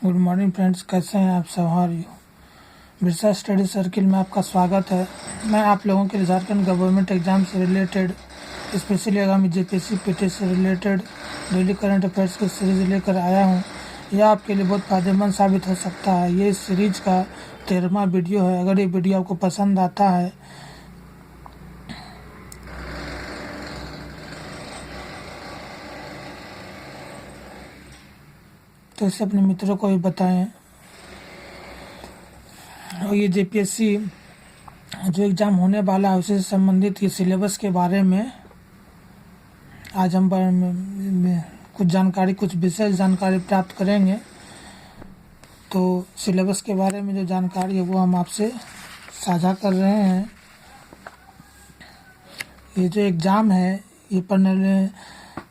Good morning friends, कैसे हैं आप सब? How are you? Birsa study circle में आपका स्वागत है। मैं आप लोगों के लिए झारखंड गवर्नमेंट एग्जाम से रिलेटेड, स्पेशली आगामी जेपीएससी पीटी से रिलेटेड डेली करंट अफेयर्स की सीरीज लेकर आया हूं। यह आपके लिए बहुत फ़ायदेमंद साबित हो सकता है। ये इस सीरीज का 13वां वीडियो है। अगर ये वीडियो आपको पसंद आता है तो इसे अपने मित्रों को भी बताएं। और ये जेपीएससी जो एग्ज़ाम होने वाला है उससे संबंधित ये सिलेबस के बारे में आज हम कुछ जानकारी, कुछ विशेष जानकारी प्राप्त करेंगे। तो सिलेबस के बारे में जो जानकारी है वो हम आपसे साझा कर रहे हैं। ये जो एग्ज़ाम है ये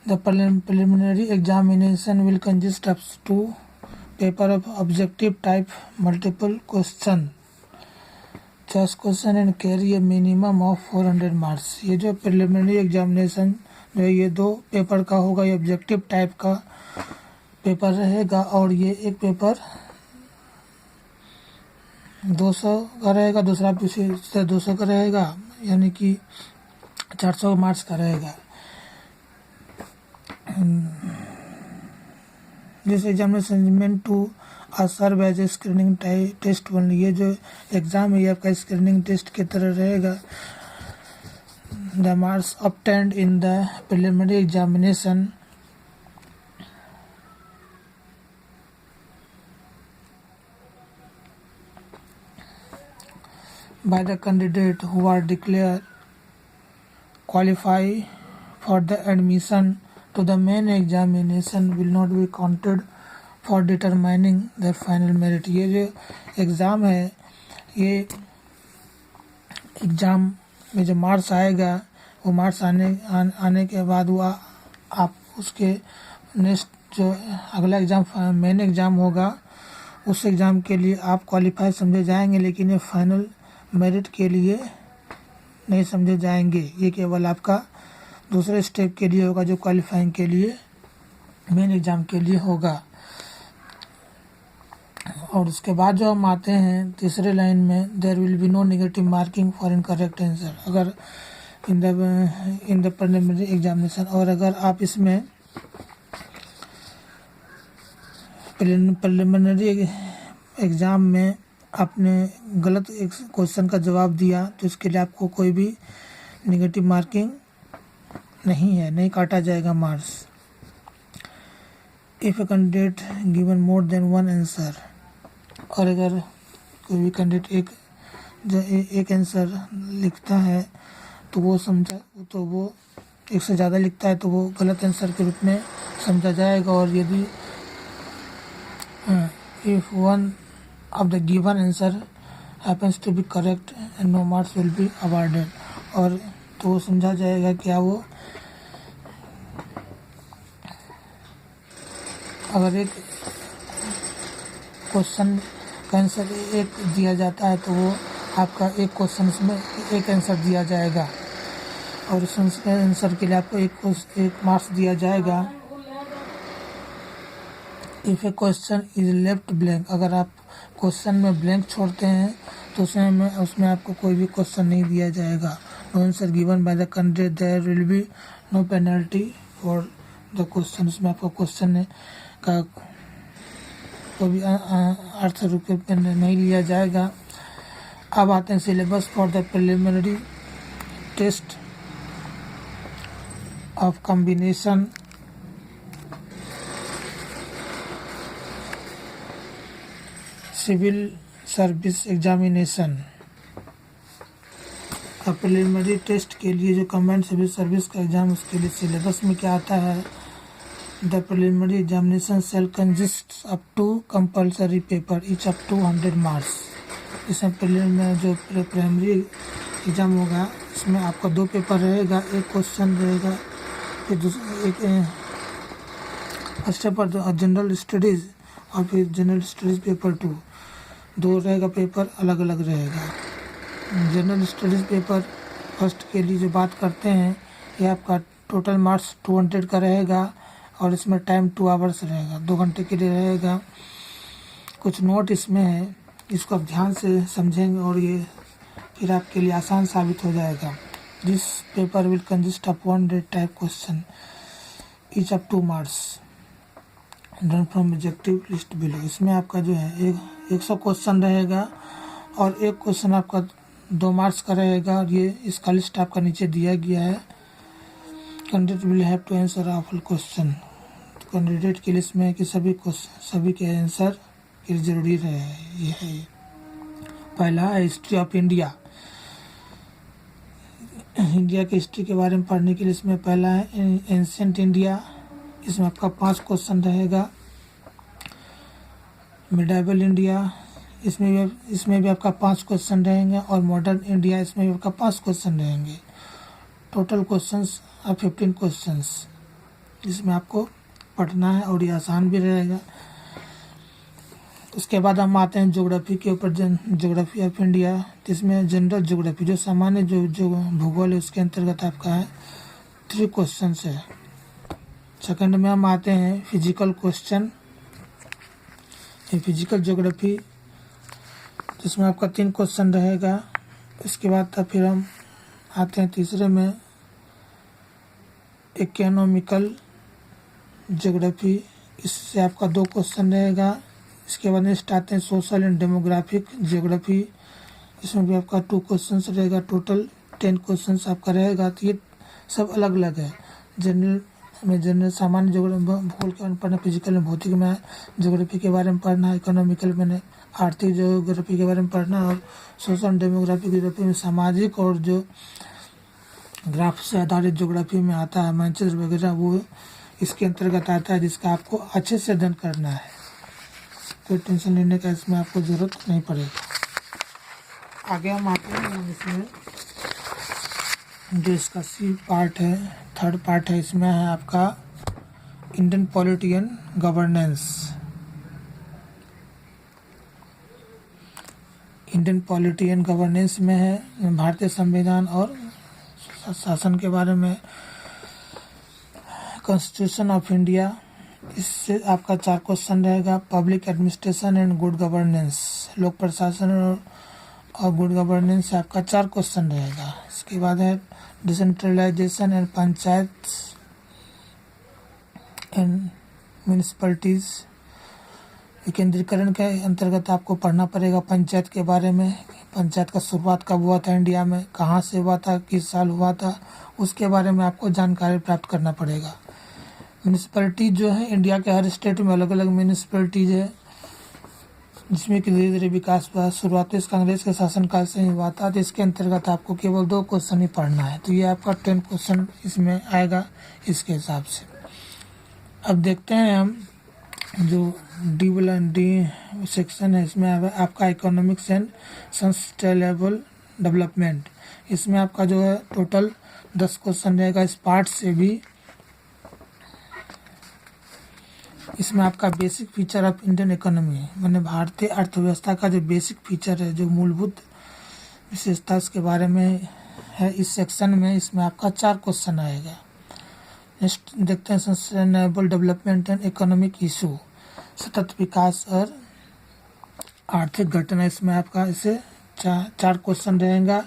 the preliminary examination will consist of 2 paper of objective type multiple question, 10 question and carry A minimum of 400 marks. ये जो प्रिलिमिनरी एग्जामिनेशन जो ये 2 पेपर का होगा, ये ऑब्जेक्टिव टाइप का पेपर रहेगा और ये एक पेपर 200 का रहेगा, दूसरा से 200 का रहेगा, यानी कि 400 मार्क्स का रहेगा। This examination meant to serve as a screening test only. ये जो एग्ज़ाम है ये आपका स्क्रीनिंग टेस्ट की तरह रहेगा। The marks obtained in the preliminary examination by the candidate who are declared qualify for the admission to the main examination will not be counted for determining their final merit। ये जो exam है ये exam में जो marks आएगा वो marks आने के बाद वो आप उसके नेक्स्ट जो अगला एग्ज़ाम मेन एग्ज़ाम होगा उस एग्ज़ाम के लिए आप क्वालिफाई समझे जाएंगे, लेकिन ये फाइनल मेरिट के लिए नहीं समझे जाएंगे। ये केवल आपका दूसरे स्टेप के लिए होगा जो क्वालिफाइंग के लिए मेन एग्ज़ाम के लिए होगा। और उसके बाद जो हम आते हैं तीसरे लाइन में, there will be no negative marking for incorrect answer. अगर इन द प्रिलिमिनरी एग्जामिनेशन, और अगर आप इसमें प्रिलिमिनरी एग्ज़ाम में आपने गलत एक क्वेश्चन का जवाब दिया तो इसके लिए आपको कोई भी नेगेटिव मार्किंग नहीं है, नहीं काटा जाएगा marks. If a candidate given more than 1 answer, और अगर कोई भी कैंडिडेट एक आंसर लिखता है तो वो एक से ज़्यादा लिखता है तो वो गलत आंसर के रूप में समझा जाएगा। और यदि if one of the given answer happens to be correct and no marks will be awarded, और तो समझा जाएगा क्या वो अगर एक क्वेश्चन का आंसर एक दिया जाता है तो वो आपका एक क्वेश्चन में एक आंसर दिया जाएगा और उस आंसर के लिए आपको एक मार्क्स दिया जाएगा। If A question is left blank, अगर आप क्वेश्चन में ब्लैंक छोड़ते हैं तो उसमें आपको कोई भी क्वेश्चन नहीं दिया जाएगा। No answer given by the candidate, there will be no penalty for the question. उसमें आपको क्वेश्चन का कोई भी अर्थ रूप में नहीं लिया जाएगा। अब आते हैं syllabus for the preliminary test of combination civil service examination. अब प्रिलिमिनरी टेस्ट के लिए जो कम्बाइंड सिविल सर्विस का एग्ज़ाम उसके लिए सिलेबस में क्या आता है। The preliminary examination shall consist of two compulsory paper each of two 100 marks. इसमें प्रिलिमिनरी जो प्राइमरी एग्ज़ाम होगा इसमें आपका 2 पेपर रहेगा, एक क्वेश्चन रहेगा, फिर फर्स्ट पेपर जनरल स्टडीज़ और फिर जनरल स्टडीज़ पेपर 2, 2 रहेगा पेपर, अलग अलग रहेगा। जनरल स्टडीज़ पेपर फर्स्ट के लिए जो बात करते हैं ये आपका टोटल मार्क्स 200 का रहेगा और इसमें टाइम 2 आवर्स रहेगा, 2 घंटे के लिए रहेगा। कुछ नोट इसमें है, इसको आप ध्यान से समझेंगे और ये फिर आपके लिए आसान साबित हो जाएगा। This paper will consist of 100 type question each of 2 marks done from objective list below. इसमें आपका जो है 100 क्वेश्चन रहेगा और एक क्वेश्चन आपका 2 मार्क्स का रहेगा और ये इसका लिस्ट आपका नीचे दिया गया है। Candidate will have to answer all question. Candidate की लिस्ट में है कि सभी के आंसर के जरूरी रहे। ये है पहला है हिस्ट्री ऑफ इंडिया। इंडिया की हिस्ट्री के बारे में पढ़ने के लिए इसमें पहला है एंशिएंट इंडिया। इसमें आपका 5 क्वेश्चन रहेगा। मिडाइवल इंडिया, इसमें भी आपका 5 क्वेश्चन रहेंगे और मॉडर्न इंडिया, इसमें भी आपका 5 क्वेश्चन रहेंगे। टोटल क्वेश्चंस 15 क्वेश्चंस इसमें आपको पढ़ना है और ये आसान भी रहेगा। उसके बाद हम आते हैं ज्योग्राफी के ऊपर। ज्योग्राफी ऑफ इंडिया, इसमें जनरल ज्योग्राफी जो सामान्य जो भूगोल है उसके अंतर्गत आपका है 3 क्वेश्चन है। सेकंड में हम आते हैं फिजिकल क्वेश्चन, फिजिकल ज्योग्राफी जिसमें आपका 3 क्वेश्चन रहेगा। इसके बाद तब फिर हम आते हैं तीसरे में इकोनॉमिकल ज्योग्राफी, इससे आपका 2 क्वेश्चन रहेगा। इसके बाद नेक्स्ट आते हैं सोशल एंड डेमोग्राफिक ज्योग्राफी, इसमें भी आपका 2 क्वेश्चन रहेगा। टोटल 10 क्वेश्चन आपका रहेगा। तो ये सब अलग अलग है। जनरल सामान्य भूगोल के बारे में पढ़ना, फिजिकल में भौतिक में ज्योग्राफी के बारे में पढ़ना, इकोनॉमिकल में आर्थिक ज्योग्राफी के बारे में पढ़ना और सोशल डेमोग्राफी ज्योग्राफी में सामाजिक और जो ग्राफ से आधारित ज्योग्राफी में आता है मैनचेस्टर वगैरह वो इसके अंतर्गत आता है, जिसका आपको अच्छे से अध्ययन करना है। कोई टेंशन लेने का इसमें आपको ज़रूरत नहीं पड़ेगा। आगे हम आते हैं इसमें जो इसका सी पार्ट है, थर्ड पार्ट है, इसमें है आपका Indian polity and governance. Indian polity and governance में है भारतीय संविधान और शासन के बारे में। कॉन्स्टिट्यूशन ऑफ इंडिया, इससे आपका 4 क्वेश्चन रहेगा। Public administration and good governance, लोक प्रशासन और गुड गवर्नेंस से आपका 4 क्वेश्चन रहेगा। इसके बाद है decentralisation and panchayat and municipalities, विकेंद्रीकरण के अंतर्गत आपको पढ़ना पड़ेगा पंचायत के बारे में। पंचायत का शुरुआत कब हुआ था इंडिया में, कहाँ से हुआ था, किस साल हुआ था, उसके बारे में आपको जानकारी प्राप्त करना पड़ेगा। म्यूनिसिपैलिटी जो है इंडिया के हर स्टेट में अलग अलग म्यूनिसिपैलिटीज है, जिसमें कि धीरे धीरे विकास हुआ। शुरुआती इस कांग्रेस के शासनकाल से ही हुआ था। तो इसके अंतर्गत आपको केवल 2 क्वेश्चन ही पढ़ना है। तो ये आपका 10 क्वेश्चन इसमें आएगा इसके हिसाब से। अब देखते हैं हम जो डी सेक्शन है, इसमें आपका इकोनॉमिक्स एंड सस्टेनेबल डेवलपमेंट। इसमें आपका जो है टोटल 10 क्वेश्चन रहेगा। इस पार्ट से भी इसमें आपका basic feature of Indian economy, मैंने भारतीय अर्थव्यवस्था का जो बेसिक फीचर है, जो मूलभूत विशेषता उसके बारे में है इस सेक्शन में। इसमें आपका 4 क्वेश्चन आएगा। नेक्स्ट देखते हैं sustainable development and economic issue, सतत विकास और आर्थिक घटना। इसमें आपका इसे 4 क्वेश्चन रहेगा।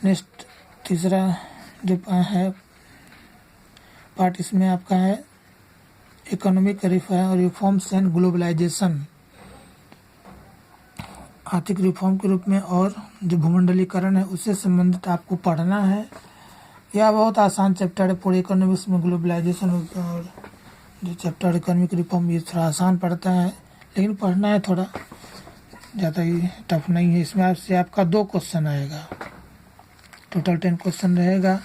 नेक्स्ट तीसरा जो है पार्ट, इसमें आपका है इकोनॉमिक रिफॉर्म्स एंड ग्लोबलाइजेशन, आर्थिक रिफॉर्म के रूप में और जो भूमंडलीकरण है उससे संबंधित आपको पढ़ना है। यह बहुत आसान चैप्टर है पूरे इकोनॉमिक्स में। ग्लोबलाइजेशन और जो चैप्टर इकोनॉमिक रिफॉर्म ये थोड़ा आसान पड़ता है, लेकिन पढ़ना है थोड़ा, ज़्यादा ही टफ नहीं है। इसमें आपसे आपका 2 क्वेश्चन आएगा। टोटल 10 क्वेश्चन रहेगा।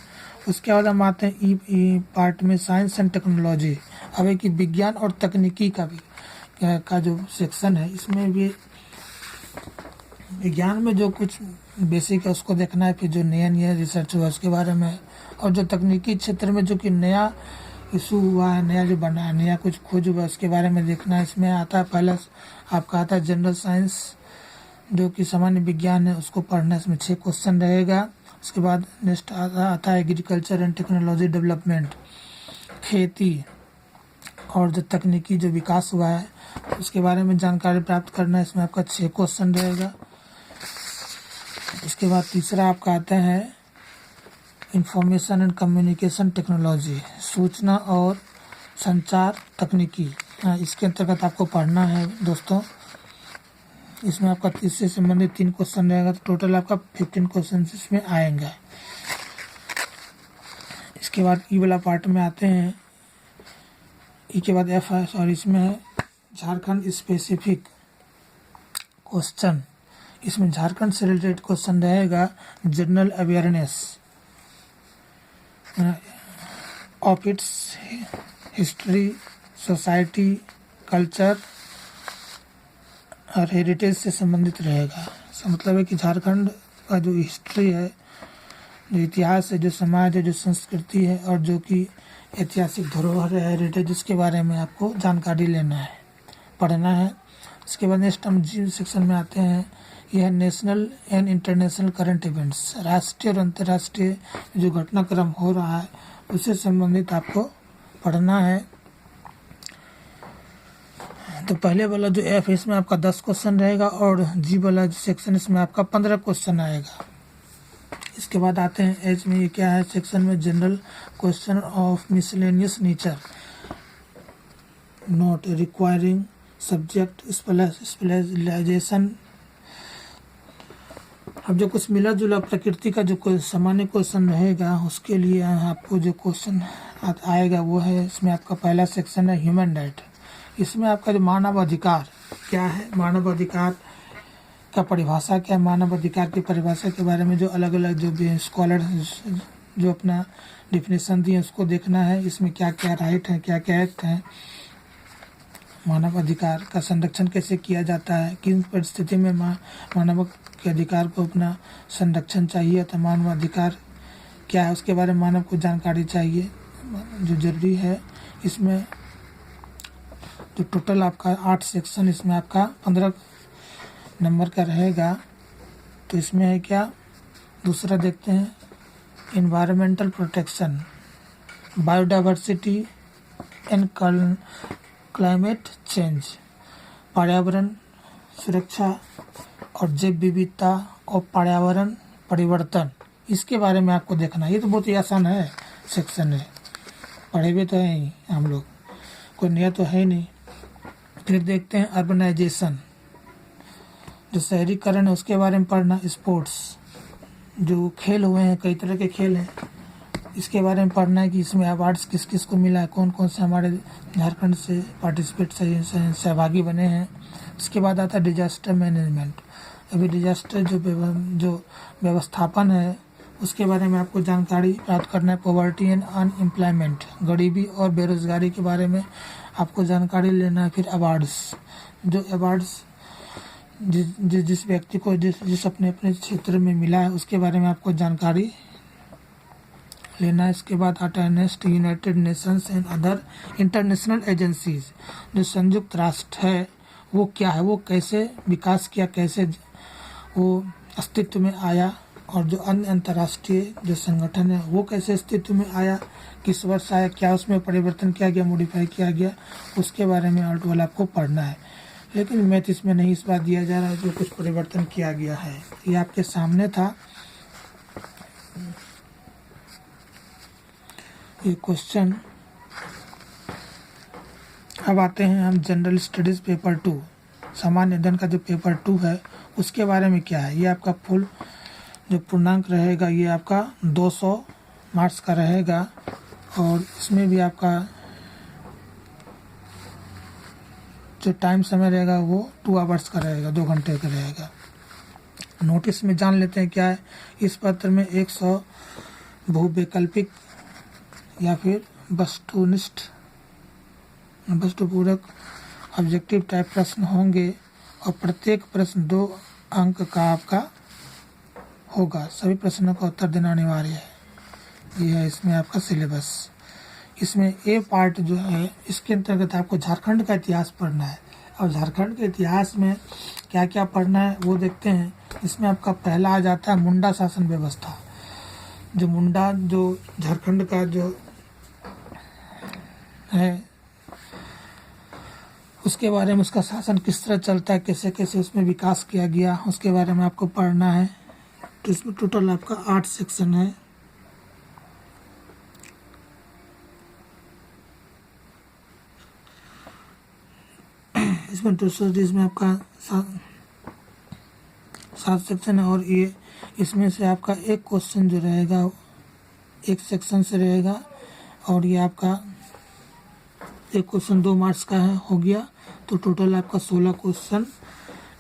उसके बाद हम आते हैं ई पार्ट में साइंस एंड टेक्नोलॉजी। अब एक विज्ञान और तकनीकी का जो सेक्शन है, इसमें भी विज्ञान में जो कुछ बेसिक है उसको देखना है, फिर जो नया रिसर्च हुआ उसके बारे में, और जो तकनीकी क्षेत्र में जो कि नया इशू हुआ है, नया जो बना है, नया कुछ खोज हुआ उसके बारे में देखना है। इसमें आता है पहला आपका आता है जनरल साइंस, जो कि सामान्य विज्ञान है, उसको पढ़ना। इसमें 6 क्वेश्चन रहेगा। उसके बाद नेक्स्ट आता है एग्रीकल्चर एंड टेक्नोलॉजी डेवलपमेंट, खेती और जो तकनीकी जो विकास हुआ है उसके बारे में जानकारी प्राप्त करना है। इसमें आपका 6 क्वेश्चन रहेगा। इसके बाद तीसरा आपका आता है इंफॉर्मेशन एंड कम्युनिकेशन टेक्नोलॉजी, सूचना और संचार तकनीकी। इसके अंतर्गत आपको पढ़ना है दोस्तों। इसमें आपका इससे संबंधित 3 क्वेश्चन रहेगा, तो टोटल आपका 15 क्वेश्चन इसमें आएंगे। इसके बाद ई वाला पार्ट में आते हैं। ई के बाद एफ है, सॉरी, इसमें है झारखंड स्पेसिफिक क्वेश्चन। इसमें झारखंड से रिलेटेड क्वेश्चन रहेगा। General awareness of its history, society, culture और हेरिटेज से संबंधित रहेगा। इसका मतलब है कि झारखंड का जो हिस्ट्री है, जो इतिहास है, जो समाज है, जो संस्कृति है और जो कि ऐतिहासिक धरोहर है, हेरिटेज, इसके बारे में आपको जानकारी लेना है, पढ़ना है। इसके बाद नेक्स्ट हम जी सेक्शन में आते हैं। यह है national and international current events, राष्ट्रीय और अंतर्राष्ट्रीय जो घटनाक्रम हो रहा है उससे संबंधित आपको पढ़ना है। तो पहले वाला जो एफ है इसमें आपका 10 क्वेश्चन रहेगा और जी वाला जो सेक्शन इसमें आपका 15 क्वेश्चन आएगा। इसके बाद आते हैं एच में। ये क्या है सेक्शन में? General question of miscellaneous nature, not requiring subject specialisation. अब जो कुछ मिला जुला प्रकृति का जो कोई सामान्य क्वेश्चन रहेगा उसके लिए आपको जो क्वेश्चन आएगा वो है, इसमें आपका पहला सेक्शन है ह्यूमन राइट। इसमें आपका जो मानव अधिकार क्या है, मानव अधिकार का परिभाषा क्या है, मानव अधिकार की परिभाषा के बारे में जो अलग अलग जो भी स्कॉलर जो अपना डिफिनेशन दिए उसको देखना है। इसमें क्या क्या राइट है, क्या क्या एक्ट है, मानव अधिकार का संरक्षण कैसे किया जाता है, किन परिस्थिति में मानव के अधिकार को अपना संरक्षण चाहिए, तो मानव अधिकार क्या है उसके बारे में मानव को जानकारी चाहिए जो जरूरी है। इसमें जो टोटल आपका 8 सेक्शन, इसमें आपका 15 नंबर का रहेगा। तो इसमें है क्या, दूसरा देखते हैं environmental protection, biodiversity and climate change, पर्यावरण सुरक्षा और जैव विविधता और पर्यावरण परिवर्तन, इसके बारे में आपको देखना है। ये तो बहुत ही आसान है सेक्शन है, पढ़े हुए तो हैं ही हम लोग, कोई नया तो है ही नहीं। फिर देखते हैं अर्बनाइजेशन, जो शहरीकरण है उसके बारे में पढ़ना। स्पोर्ट्स, जो खेल हुए हैं, कई तरह के खेल हैं, इसके बारे में पढ़ना है कि इसमें अवार्ड्स किस किस को मिला है, कौन कौन से हमारे झारखंड से पार्टिसिपेट सहभागी बने हैं। इसके बाद आता है डिजास्टर मैनेजमेंट। अभी डिजास्टर जो व्यवस्थापन है उसके बारे में आपको जानकारी प्राप्त करना है। पॉवर्टी एंड अनएम्प्लॉयमेंट, गरीबी और बेरोजगारी के बारे में आपको जानकारी लेना है। फिर अवार्ड्स, जो अवार्ड्स जिस व्यक्ति को जिस अपने अपने क्षेत्र में मिला है उसके बारे में आपको जानकारी लेना है। इसके बाद आता है next United Nations and other international agencies, जो संयुक्त राष्ट्र है वो क्या है, वो कैसे विकास किया, कैसे वो अस्तित्व में आया, और जो अन्य अंतर्राष्ट्रीय जो संगठन है वो कैसे अस्तित्व में आया, किस वर्ष आया, क्या उसमें परिवर्तन किया गया, मॉडिफाई किया गया, उसके बारे में आर्ट वाला आपको पढ़ना है। लेकिन मैथ इसमें नहीं इस बात दिया जा रहा है जो कुछ परिवर्तन किया गया है, ये आपके सामने था। ये क्वेश्चन। अब आते हैं हम जनरल स्टडीज़ पेपर 2, सामान्य अध्ययन का जो पेपर 2 है उसके बारे में क्या है। ये आपका फुल जो पूर्णांक रहेगा ये आपका 200 मार्क्स का रहेगा और इसमें भी आपका जो टाइम समय रहेगा वो 2 आवर्स का रहेगा, 2 घंटे का रहेगा। नोटिस में जान लेते हैं क्या है। इस पत्र में 100 बहुवैकल्पिक या फिर वस्तुपूरक ऑब्जेक्टिव टाइप प्रश्न होंगे और प्रत्येक प्रश्न 2 अंक का आपका होगा। सभी प्रश्नों का उत्तर देना अनिवार्य है। यह है इसमें आपका सिलेबस। इसमें ए पार्ट जो है इसके अंतर्गत आपको झारखंड का इतिहास पढ़ना है। और झारखंड के इतिहास में क्या क्या पढ़ना है वो देखते हैं। इसमें आपका पहला आ जाता है मुंडा शासन व्यवस्था। जो मुंडा जो झारखंड का जो है उसके बारे में उसका शासन किस तरह चलता है, कैसे कैसे उसमें विकास किया गया, उसके बारे में आपको पढ़ना है। तो इसमें टोटल आपका 8 सेक्शन है। इसमें इसमें आपका 7 सेक्शन है और ये इसमें से आपका एक क्वेश्चन जो रहेगा एक सेक्शन से रहेगा और ये आपका एक क्वेश्चन 2 मार्क्स का है, हो गया। तो टोटल आपका 16 क्वेश्चन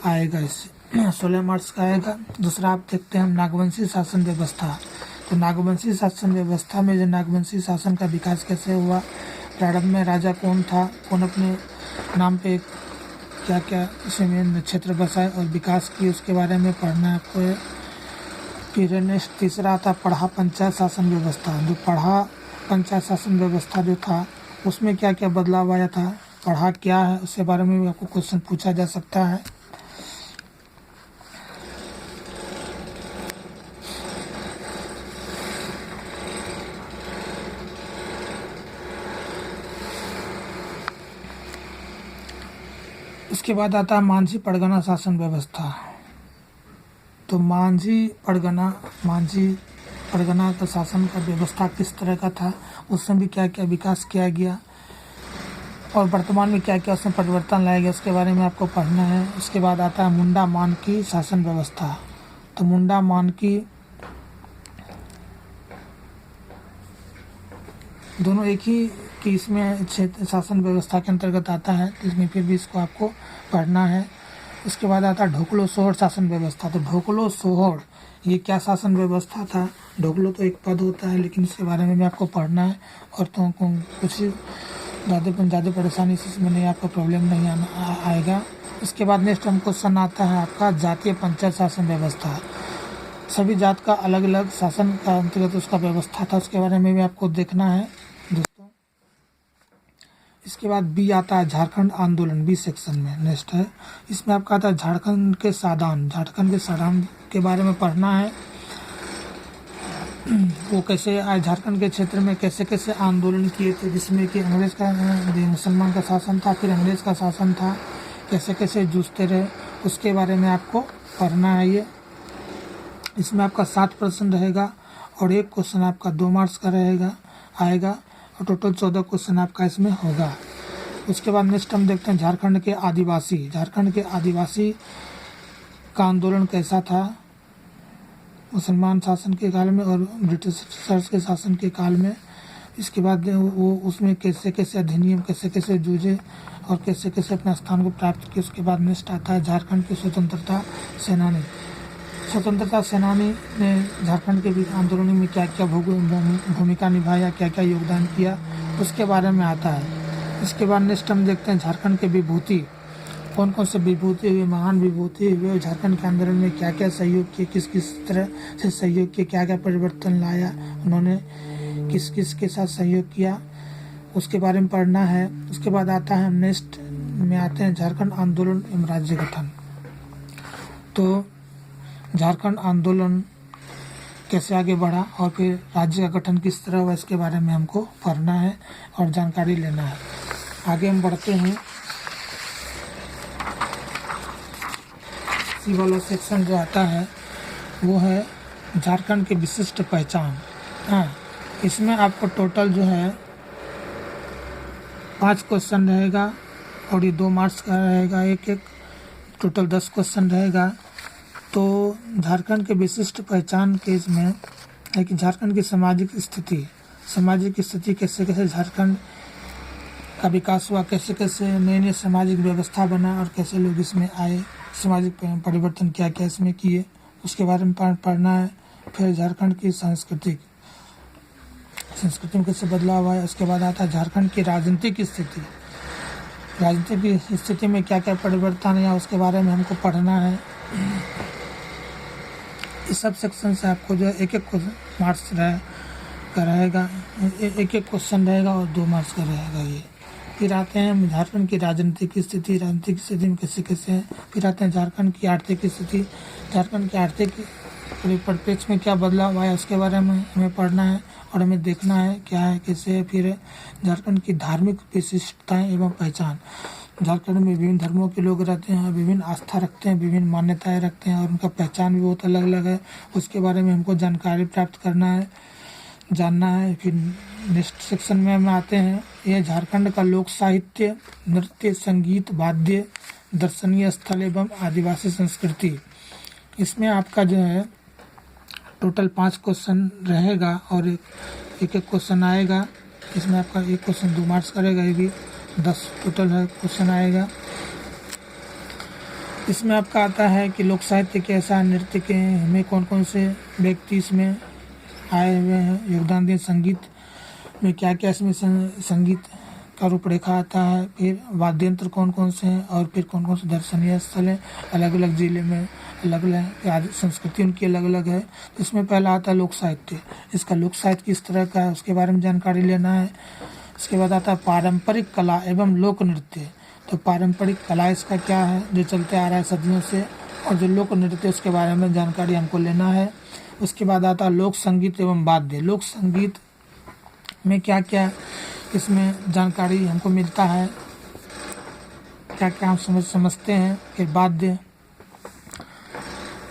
आएगा, इससे 16 मार्क्स का आएगा। दूसरा आप देखते हैं हम नागवंशी शासन व्यवस्था। तो नागवंशी शासन व्यवस्था में जो नागवंशी शासन का विकास कैसे हुआ, प्रारंभ में राजा कौन था, कौन अपने नाम पे क्या क्या इसमें क्षेत्र बसाए और विकास किए, उसके बारे में पढ़ना है आपको। फिर नेक्स्ट तीसरा आता पढ़ा पंचायत शासन व्यवस्था। जो पढ़ा पंचायत शासन व्यवस्था जो था उसमें क्या क्या बदलाव आया था, पढ़ा क्या है, उसके बारे में भी आपको क्वेश्चन पूछा जा सकता है। उसके बाद आता है मांझी परगना शासन व्यवस्था। तो मांझी परगना का शासन का व्यवस्था किस तरह का था, उसमें भी क्या क्या विकास किया गया और वर्तमान में क्या क्या उसमें परिवर्तन लाया गया, उसके बारे में आपको पढ़ना है। उसके बाद आता है मुंडा मानकी शासन व्यवस्था। तो मुंडा मानकी दोनों एक ही कि इसमें क्षेत्र शासन व्यवस्था के अंतर्गत आता है, लेकिन फिर भी इसको आपको पढ़ना है। उसके बाद आता है ढोकलो सोहर शासन व्यवस्था। तो ढोकलो सोहर ये क्या शासन व्यवस्था था, ढोकलो तो एक पद होता है, लेकिन इसके बारे में भी आपको पढ़ना है। और तो कुछ ज़्यादा परेशानी से इसमें नहीं, आपको प्रॉब्लम नहीं आएगा। उसके बाद नेक्स्ट हम क्वेश्चन आता है आपका जातीय पंचायत शासन व्यवस्था। सभी जात का अलग अलग शासन का अंतर्गत उसका व्यवस्था था, उसके बारे में भी आपको देखना है दोस्तों। इसके बाद बी आता है झारखंड आंदोलन, बी सेक्शन में नेक्स्ट है। इसमें आपका आता है झारखंड के साधान के बारे में पढ़ना है। वो कैसे आए, झारखंड के क्षेत्र में कैसे कैसे आंदोलन किए थे, जिसमें कि अंग्रेज का मुसलमान का शासन था, फिर अंग्रेज का शासन था, कैसे कैसे जूझते रहे, उसके बारे में आपको पढ़ना है। ये इसमें आपका 7 प्रश्न रहेगा और एक क्वेश्चन आपका 2 मार्क्स का आएगा और टोटल 14 क्वेश्चन आपका इसमें होगा। उसके बाद नेक्स्ट हम देखते हैं झारखंड के आदिवासी का आंदोलन कैसा था मुसलमान शासन के काल में और ब्रिटिशर्स के शासन के काल में। इसके बाद वो उसमें कैसे कैसे अधिनियम कैसे कैसे जूझे और कैसे कैसे अपना स्थान को प्राप्त किया। उसके बाद नेक्स्ट आता है झारखंड के स्वतंत्रता सेनानी ने झारखंड के आंदोलन में क्या क्या भूमिका निभाया, क्या क्या योगदान किया, उसके बारे में आता है। इसके बाद नेक्स्ट हम देखते हैं झारखंड के विभूति, कौन कौन से विभूति हुए, महान विभूति हुए, झारखंड के आंदोलन में क्या क्या सहयोग किए, किस किस तरह से सहयोग किए, क्या क्या परिवर्तन लाया उन्होंने, किस किस के साथ सहयोग किया, उसके बारे में पढ़ना है। उसके बाद आता है नेक्स्ट में आते हैं झारखंड आंदोलन एवं राज्य गठन। तो झारखंड आंदोलन कैसे आगे बढ़ा और फिर राज्य का गठन किस तरह हुआ, इसके बारे में हमको पढ़ना है और जानकारी लेना है। आगे हम बढ़ते हैं। सी वाला सेक्शन जो आता है वो है झारखंड की विशिष्ट पहचान। हाँ, इसमें आपको टोटल जो है 5 क्वेश्चन रहेगा और ये 2 मार्क्स का रहेगा, एक टोटल 10 क्वेश्चन रहेगा। तो झारखंड के विशिष्ट पहचान के इसमें है कि झारखंड की सामाजिक स्थिति कैसे कैसे झारखंड का विकास हुआ, कैसे कैसे नई नई सामाजिक व्यवस्था बना और कैसे लोग इसमें आए, सामाजिक परिवर्तन क्या क्या इसमें किए, उसके बारे में पढ़ना है। फिर झारखंड की संस्कृति में कैसे बदलाव आया। उसके बाद आता है झारखंड की राजनीतिक स्थिति में क्या क्या परिवर्तन आया, उसके बारे में हमको पढ़ना है। इस सब सेक्शन से आपको जो है एक मार्क्स का रहेगा, एक क्वेश्चन रहेगा और 2 मार्क्स का रहेगा ये। फिर आते हैं झारखंड की राजनीतिक स्थिति में कैसे कैसे है। फिर आते हैं झारखंड की आर्थिक स्थिति, झारखंड की आर्थिक परिप्रेक्ष्य में क्या बदलाव आया, उसके बारे में हमें पढ़ना है और हमें देखना है क्या है कैसे है। फिर झारखंड की धार्मिक विशिष्टताएं एवं पहचान, झारखंड में विभिन्न धर्मों के लोग रहते हैं, विभिन्न आस्था रखते हैं, विभिन्न मान्यताएं रखते हैं और उनका पहचान भी बहुत अलग अलग है। उसके बारे में हमको जानकारी प्राप्त करना है, जानना है। फिर नेक्स्ट सेक्शन में हम आते हैं, यह झारखंड का लोक साहित्य, नृत्य, संगीत, वाद्य, दर्शनीय स्थल एवं आदिवासी संस्कृति। इसमें आपका जो है टोटल 5 क्वेश्चन रहेगा और एक क्वेश्चन आएगा। इसमें आपका एक क्वेश्चन 2 मार्क्स करेगा, ये भी 10 टोटल है क्वेश्चन आएगा। इसमें आपका आता है कि लोक साहित्य कैसा, नृत्य के में कौन कौन से व्यक्ति इसमें आए हुए हैं, योगदान दिए, संगीत में क्या क्या इसमें संगीत का रूपरेखा आता है, फिर वाद्य यंत्र कौन कौन से हैं और फिर कौन कौन से दर्शनीय स्थल हैं अलग अलग जिले में, अलग अलग संस्कृति उनकी अलग अलग है। तो इसमें पहला आता है लोक साहित्य। इसका लोक साहित्य किस तरह का है उसके बारे में जानकारी लेना है। इसके बाद आता है पारंपरिक कला एवं लोक नृत्य। तो पारंपरिक कला इसका क्या है जो चलते आ रहा है सदियों से, और जो लोक नृत्य उसके बारे में जानकारी हमको लेना है। उसके बाद आता है लोक संगीत एवं वाद्य। लोक संगीत में क्या क्या इसमें जानकारी हमको मिलता है, क्या क्या हम समझते हैं। फिर वाद्य,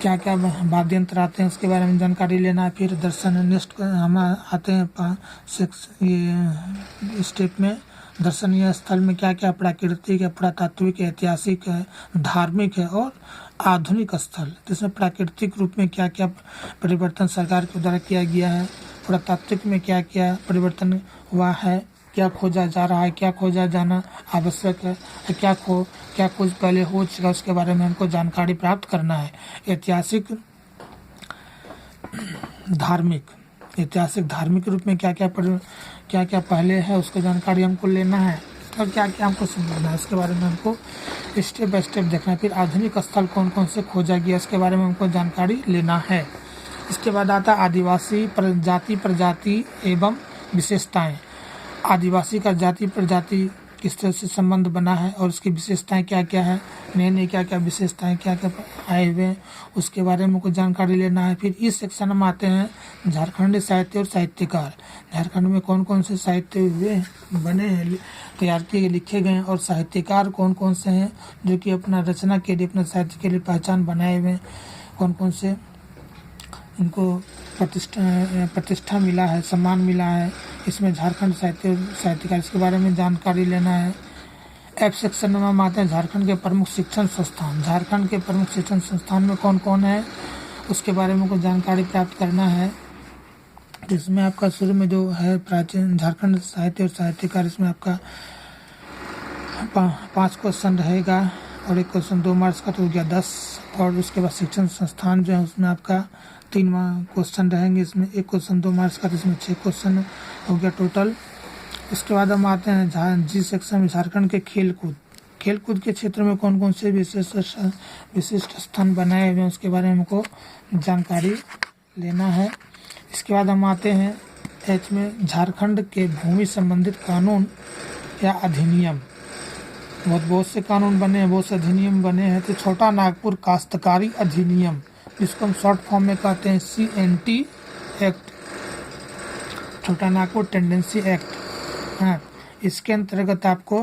क्या क्या वाद्य यंत्र आते हैं उसके बारे में जानकारी लेना है। फिर दर्शन, नेक्स्ट हम आते हैं ये स्टेप में, दर्शनीय स्थल में क्या क्या प्राकृतिक है, पुरातात्विक है, ऐतिहासिक है, धार्मिक है और आधुनिक स्थल। तो इसमें प्राकृतिक रूप में क्या क्या परिवर्तन सरकार के द्वारा किया गया है, पुरातात्विक में क्या क्या परिवर्तन हुआ है, क्या खोजा जा रहा है, क्या खोजा जाना आवश्यक है, क्या खोज पहले हो चुका उसके बारे में हमको जानकारी प्राप्त करना है। ऐतिहासिक धार्मिक रूप में क्या क्या पहले है उसको जानकारी हमको लेना है और क्या क्या हमको समझना है इसके बारे में हमको स्टेप बाय स्टेप देखना है। फिर आधुनिक स्थल कौन कौन से खोजा गया इसके बारे में हमको जानकारी लेना है। इसके बाद आता है आदिवासी जाति प्रजाति एवं विशेषताएं। आदिवासी का जाति प्रजाति किस तरह से संबंध बना है और उसकी विशेषताएं क्या क्या है, नए नए क्या क्या विशेषताएं क्या क्या आए हुए हैं उसके बारे में कुछ जानकारी लेना है। फिर इस सेक्शन में आते हैं झारखंडी साहित्य और साहित्यकार। झारखंड में कौन कौन से साहित्य हुए बने हैं, तैयार किए लिखे गए हैं और साहित्यकार कौन कौन से हैं जो कि अपना रचना के लिए, अपने साहित्य के लिए पहचान बनाए हुए हैं, कौन कौन से इनको प्रतिष्ठा मिला है, सम्मान मिला है। इसमें झारखंड साहित्यकार इसके बारे में जानकारी लेना है। एफ सेक्शन में हम आते हैं झारखंड के प्रमुख शिक्षण संस्थान। झारखंड के प्रमुख शिक्षण संस्थान में कौन कौन है उसके बारे में कुछ जानकारी प्राप्त करना है। जिसमें आपका शुरू में जो है प्राचीन झारखंड साहित्य और साहित्यकार, इसमें आपका 5 क्वेश्चन रहेगा और एक क्वेश्चन 2 मार्क्स का तो हो गया 10। और उसके बाद शिक्षण संस्थान जो है उसमें आपका 3 क्वेश्चन रहेंगे, इसमें एक क्वेश्चन 2 मार्क्स का, तो इसमें 6 क्वेश्चन हो गया टोटल। इसके बाद हम आते हैं जी सेक्शन में झारखंड के खेलकूद के क्षेत्र में कौन कौन से विशिष्ट स्थान बनाए हुए हैं उसके बारे में हमको जानकारी लेना है। इसके बाद हम आते हैं एच में झारखंड के भूमि संबंधित कानून या अधिनियम। बहुत से कानून बने हैं, बहुत से अधिनियम बने हैं। तो छोटा नागपुर काश्तकारी अधिनियम, जिसको हम शॉर्ट फॉर्म में कहते हैं CNT एक्ट, छोटा नागपुर टेंडेंसी एक्ट। हाँ, इसके अंतर्गत आपको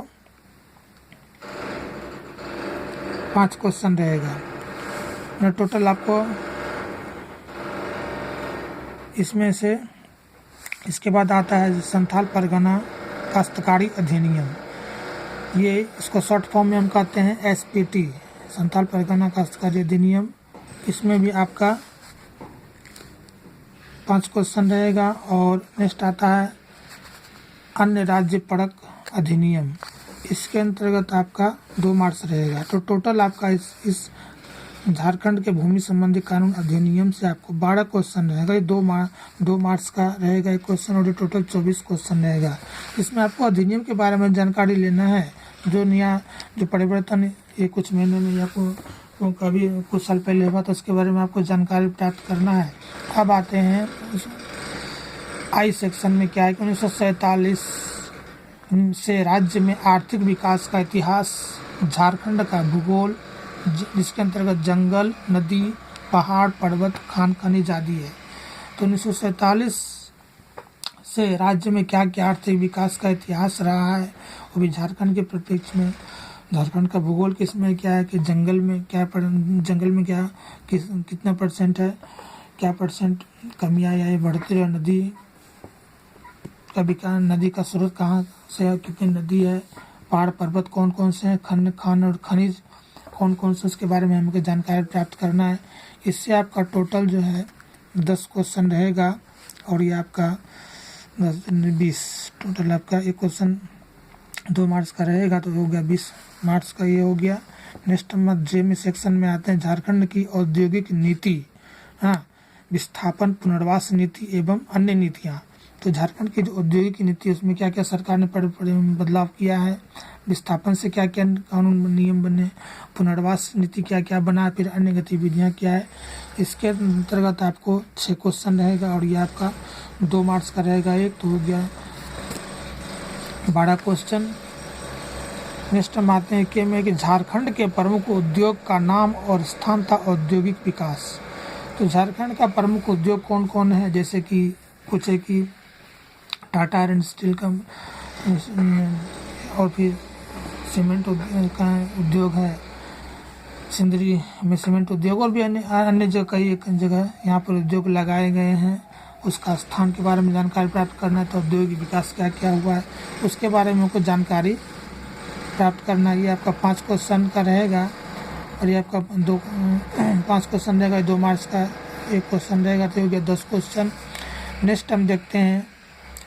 5 क्वेश्चन रहेगा। टोटल आपको इसमें से, इसके बाद आता है संथाल परगना काश्तकारी अधिनियम। ये इसको शॉर्ट फॉर्म में हम कहते हैं SPT, संथाल परगना काश्तकारी अधिनियम। इसमें भी आपका 5 क्वेश्चन रहेगा। और नेक्स्ट आता है अन्य राज्य परक अधिनियम। इसके अंतर्गत आपका 2 मार्क्स रहेगा। तो टोटल आपका इस झारखंड के भूमि संबंधी कानून अधिनियम से आपको 12 क्वेश्चन रहेगा। ये 2 मार्क्स का रहेगा एक क्वेश्चन और ये टोटल 24 क्वेश्चन रहेगा। इसमें आपको अधिनियम के बारे में जानकारी लेना है, जो परिवर्तन ये कुछ महीने में या कभी कुछ साल पहले हुआ तो उसके बारे में आपको जानकारी प्राप्त करना है। अब आते हैं आई सेक्शन में क्या है कि 1947 से राज्य में आर्थिक विकास का इतिहास, झारखंड का भूगोल जिसके अंतर्गत जंगल, नदी, पहाड़, पर्वत, खान खनिज आदि है। तो 1947 से राज्य में क्या क्या आर्थिक विकास का इतिहास रहा है वो भी झारखंड के परिप्रेक्ष्य में झारखंड का भूगोल किसमें क्या है कि जंगल में क्या कितना परसेंट है, क्या परसेंट कमी आई है, बढ़ती रही नदी का विकास, नदी का स्रोत कहाँ से है, कितनी नदी है, पहाड़ पर्वत कौन कौन से हैं, खान और खनिज कौन कौन से, उसके बारे में हमको जानकारी प्राप्त करना है। इससे आपका टोटल जो है 10 क्वेश्चन रहेगा और ये आपका 20 टोटल आपका एक क्वेश्चन 2 मार्क्स का रहेगा, तो हो गया 20 मार्क्स का ये हो गया। नेक्स्ट नंबर जे में सेक्शन में आते हैं झारखंड की औद्योगिक नीति, हाँ, विस्थापन, पुनर्वास नीति एवं अन्य नीतियाँ। तो झारखंड की जो औद्योगिक नीति है उसमें क्या क्या सरकार ने बदलाव किया है, विस्थापन से क्या क्या कानून नियम बने, पुनर्वास नीति क्या क्या बना, फिर अन्य गतिविधियाँ क्या है। इसके अंतर्गत आपको 6 क्वेश्चन रहेगा और ये आपका 2 मार्क्स का रहेगा एक, तो हो गया 12 क्वेश्चन। नेक्स्ट हम आते हैं के में कि झारखंड के प्रमुख उद्योग का नाम और स्थान था औद्योगिक विकास। तो झारखंड का प्रमुख उद्योग कौन कौन है, जैसे कि कुछ है कि टाटा आयरन स्टील का और फिर सीमेंट का उद्योग है, सिंदरी में सीमेंट उद्योग, और भी अन्य जगह कई एक जगह यहाँ पर उद्योग लगाए गए हैं। उसका स्थान के बारे में जानकारी प्राप्त करना है, तो औद्योगिक विकास क्या क्या हुआ है उसके बारे में हमको जानकारी प्राप्त करना। ये आपका 5 क्वेश्चन का रहेगा और ये आपका 5 क्वेश्चन रहेगा, 2 मार्क्स का एक क्वेश्चन रहेगा, तो हो गया 10 क्वेश्चन। नेक्स्ट हम देखते हैं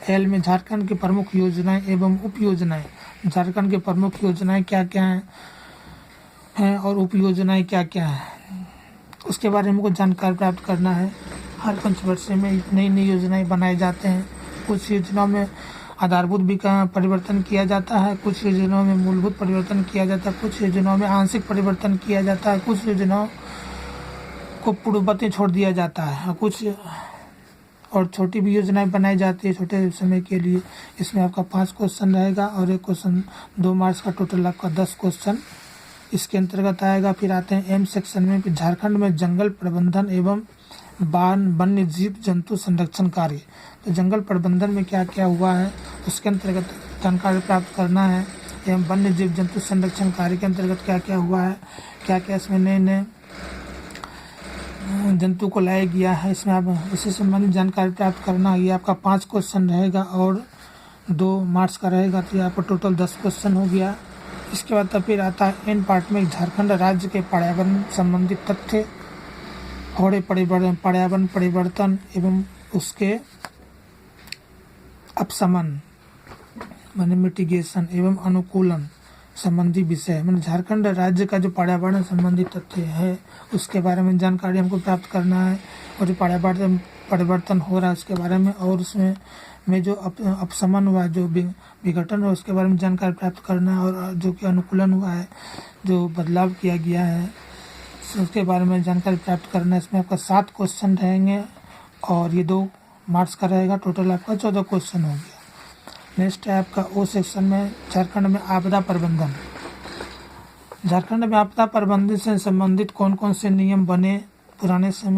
एल में झारखंड की प्रमुख योजनाएं एवं उप योजनाएं। झारखंड की प्रमुख योजनाएं क्या क्या हैं और उप योजनाएं क्या क्या हैं उसके बारे में हमको जानकारी प्राप्त करना है। हर पंचवर्षीय में नई नई योजनाएं बनाए जाते हैं। कुछ योजनाओं में आधारभूत परिवर्तन किया जाता है, कुछ योजनाओं में मूलभूत परिवर्तन किया जाता है, कुछ योजनाओं में आंशिक परिवर्तन किया जाता है, कुछ योजनाओं को पूर्ववत छोड़ दिया जाता है, कुछ और छोटी भी योजनाएं बनाई जाती है छोटे समय के लिए। इसमें आपका 5 क्वेश्चन रहेगा और एक क्वेश्चन 2 मार्क्स का, टोटल आपका 10 क्वेश्चन इसके अंतर्गत आएगा। फिर आते हैं एम सेक्शन में कि झारखंड में जंगल प्रबंधन एवं वन्य जीव जंतु संरक्षण कार्य। तो जंगल प्रबंधन में क्या क्या हुआ है उसके अंतर्गत जानकारी प्राप्त करना है, एवं वन्य जीव जंतु संरक्षण कार्य के अंतर्गत क्या क्या हुआ है, क्या क्या इसमें नए नए जंतु को लाया गया है, इसमें आप इससे संबंधित जानकारी प्राप्त करना। ये आपका 5 क्वेश्चन रहेगा और 2 मार्क्स का रहेगा, तो ये आपका टोटल 10 क्वेश्चन हो गया। इसके बाद तब फिर आता है एन पार्ट में झारखंड राज्य के पर्यावरण संबंधित तथ्य और पर्यावरण परिवर्तन एवं उसके अपशमन माने मिटिगेशन एवं अनुकूलन संबंधी विषय, मतलब झारखंड राज्य का जो पर्यावरण संबंधी तथ्य है उसके बारे में जानकारी हमको प्राप्त करना है, और जो पर्यावरण परिवर्तन हो रहा है उसके बारे में, और उसमें जो अपशमन हुआ, जो विघटन हुआ उसके बारे में जानकारी प्राप्त करना है, और जो कि अनुकूलन हुआ है, जो बदलाव किया गया है उसके बारे में जानकारी प्राप्त करना है। इसमें आपका 7 क्वेश्चन रहेंगे और ये 2 मार्क्स का रहेगा, टोटल आपका 14 क्वेश्चन हो गया। नेक्स्ट है आपका ओ सेक्शन में झारखंड में आपदा प्रबंधन। झारखंड में आपदा प्रबंधन से संबंधित कौन कौन से नियम बने पुराने समय